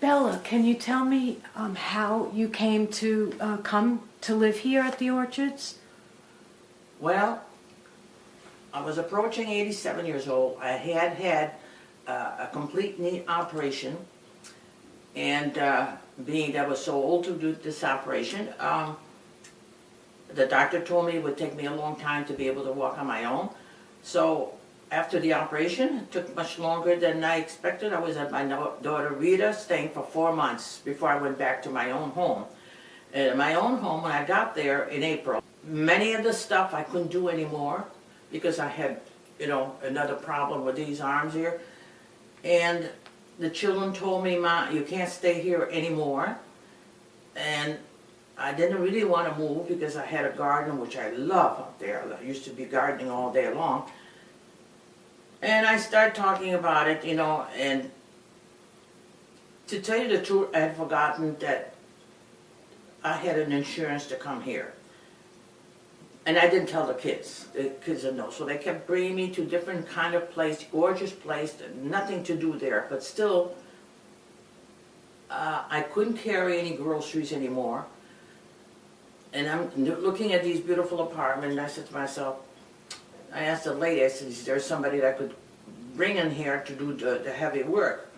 Bella, can you tell me how you came to come to live here at the Orchards? Well, I was approaching 87 years old. I had had a complete knee operation, and being that I was so old to do this operation, the doctor told me it would take me a long time to be able to walk on my own. So after the operation, it took much longer than I expected. I was at my daughter Rita staying for 4 months before I went back to my own home. And in my own home, when I got there in April, many of the stuff I couldn't do anymore because I had, another problem with these arms here. And the children told me, Ma, you can't stay here anymore. And I didn't really want to move because I had a garden, which I love up there. I used to be gardening all day long. And I started talking about it, and to tell you the truth, I had forgotten that I had an insurance to come here. And I didn't tell the kids. The kids didn't know. So they kept bringing me to different kind of place, gorgeous place, nothing to do there. But still, I couldn't carry any groceries anymore. And I'm looking at these beautiful apartments, and I said to myself, I asked the lady, I said, is there somebody that I could bring in here to do the heavy work?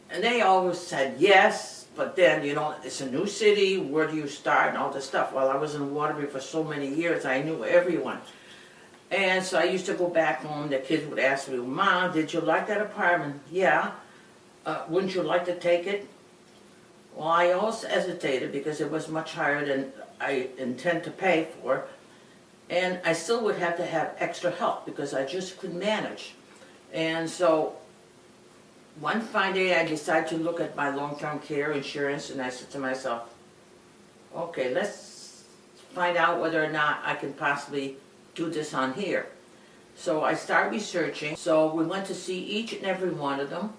And they always said yes, but then, it's a new city, where do you start, and all this stuff. Well, I was in Waterbury for so many years, I knew everyone. And so I used to go back home, the kids would ask me, Mom, did you like that apartment? Yeah. Wouldn't you like to take it? Well, I also hesitated because it was much higher than I intend to pay for. And I still would have to have extra help because I just couldn't manage. And so one fine day I decided to look at my long-term care insurance, and I said to myself, okay, let's find out whether or not I can possibly do this on here. So I started researching. So we went to see each and every one of them.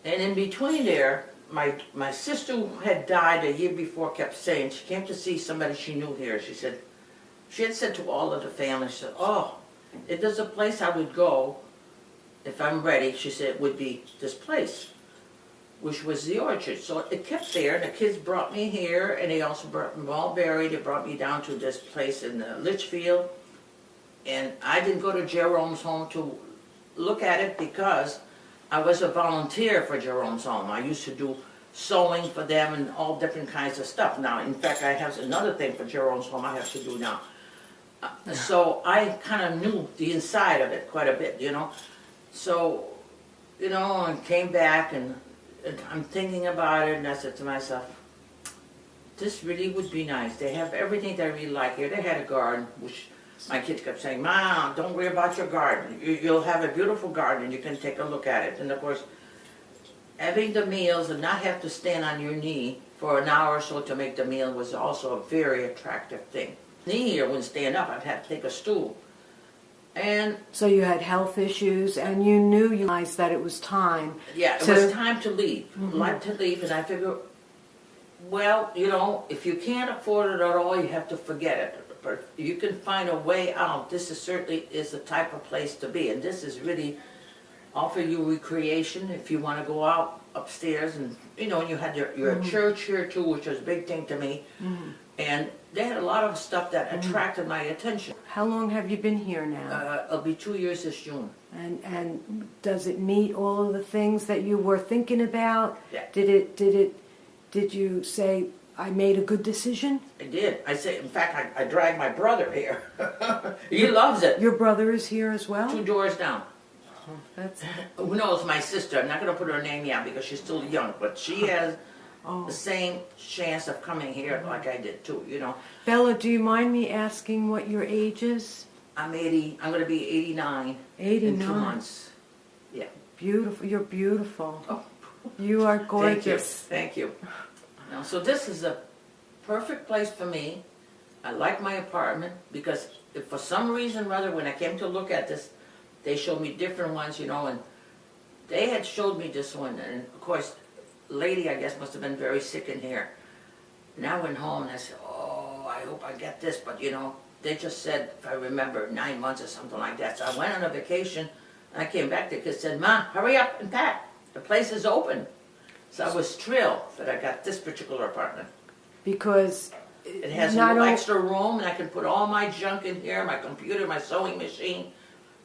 And in between there, my sister who had died a year before kept saying, she came to see somebody she knew here. She had said to all of the family, she said, oh, if there's a place I would go, if I'm ready, she said, it would be this place, which was the Orchard. So it kept there, and the kids brought me here, and they also brought me Mulberry. They brought me down to this place in Litchfield. And I didn't go to Jerome's home to look at it because I was a volunteer for Jerome's home. I used to do sewing for them and all different kinds of stuff. Now, in fact, I have another thing for Jerome's home I have to do now. So I kind of knew the inside of it quite a bit, So, and came back, and I'm thinking about it, and I said to myself, this really would be nice. They have everything that I really like here. They had a garden, which my kids kept saying, Mom, don't worry about your garden. You'll have a beautiful garden. You can take a look at it. And of course, having the meals and not have to stand on your knee for an hour or so to make the meal was also a very attractive thing. Knee here wouldn't stand up. I'd have to take a stool. And so you had health issues, and you realized that it was time. Yeah, it was time to leave. Like to leave, and I figured, well, if you can't afford it at all, you have to forget it. But if you can find a way out, this certainly is the type of place to be. And this is really offer you recreation if you want to go out upstairs, and you had your church here too, which was a big thing to me. And they had a lot of stuff that attracted my attention. How long have you been here now? It'll be 2 years this June. And does it meet all of the things that you were thinking about? Yeah. Did you say, I made a good decision? I did. In fact, I dragged my brother here. He loves it. Your brother is here as well? 2 doors down. That's Who knows, my sister, I'm not going to put her name yet because she's still young, but she has the same chance of coming here like I did too, Bella, do you mind me asking what your age is? I'm 80, I'm going to be 89 in 2 months. Yeah. Beautiful, you're beautiful. Oh. You are gorgeous. Thank you. So this is a perfect place for me. I like my apartment because if for some reason or other when I came to look at this, they showed me different ones, and they had showed me this one, and of course, lady, I guess, must have been very sick in here. And I went home and I said, oh, I hope I get this, but they just said, if I remember, 9 months or something like that. So I went on a vacation, and I came back, the kids said, Ma, hurry up and pack. The place is open. So I was thrilled that I got this particular apartment. Because It has a not little only, extra room, and I can put all my junk in here, my computer, my sewing machine,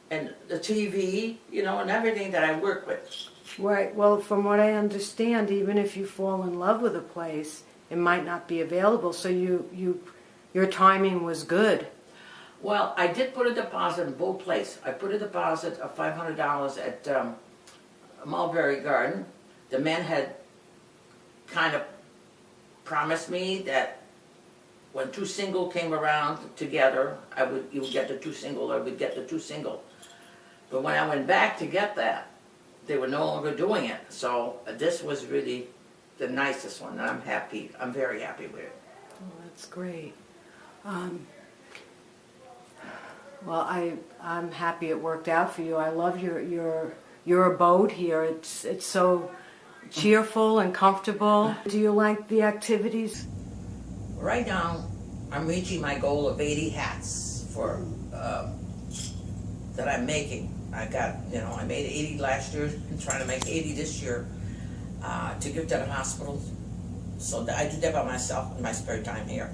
and the TV, you know, and everything that I work with. right, well, from what I understand, even if you fall in love with a place, it might not be available, so your timing was good. Well, I did put a deposit in both places. I put a deposit of $500 at Mulberry Garden. The man had kind of promised me that when two single came around together, you would get the two single, or I would get the two single. But when I went back to get that, they were no longer doing it. So this was really the nicest one, and I'm happy. I'm very happy with it. Oh, that's great. Well, I'm happy it worked out for you. I love your abode here. It's so cheerful and comfortable. Do you like the activities? Right now, I'm reaching my goal of 80 hats for that I'm making. I made 80 last year. I'm trying to make 80 this year to give to the hospitals. So I do that by myself in my spare time here.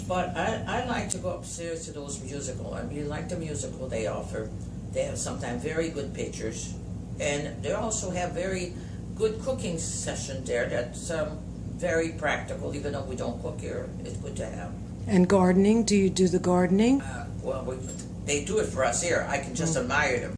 But I like to go upstairs to those musical. I really like the musical they offer. They have sometimes very good pictures, and they also have very good cooking session there. That's very practical. Even though we don't cook here, it's good to have. And gardening? Do you do the gardening? Well, they do it for us here. I can just admire them.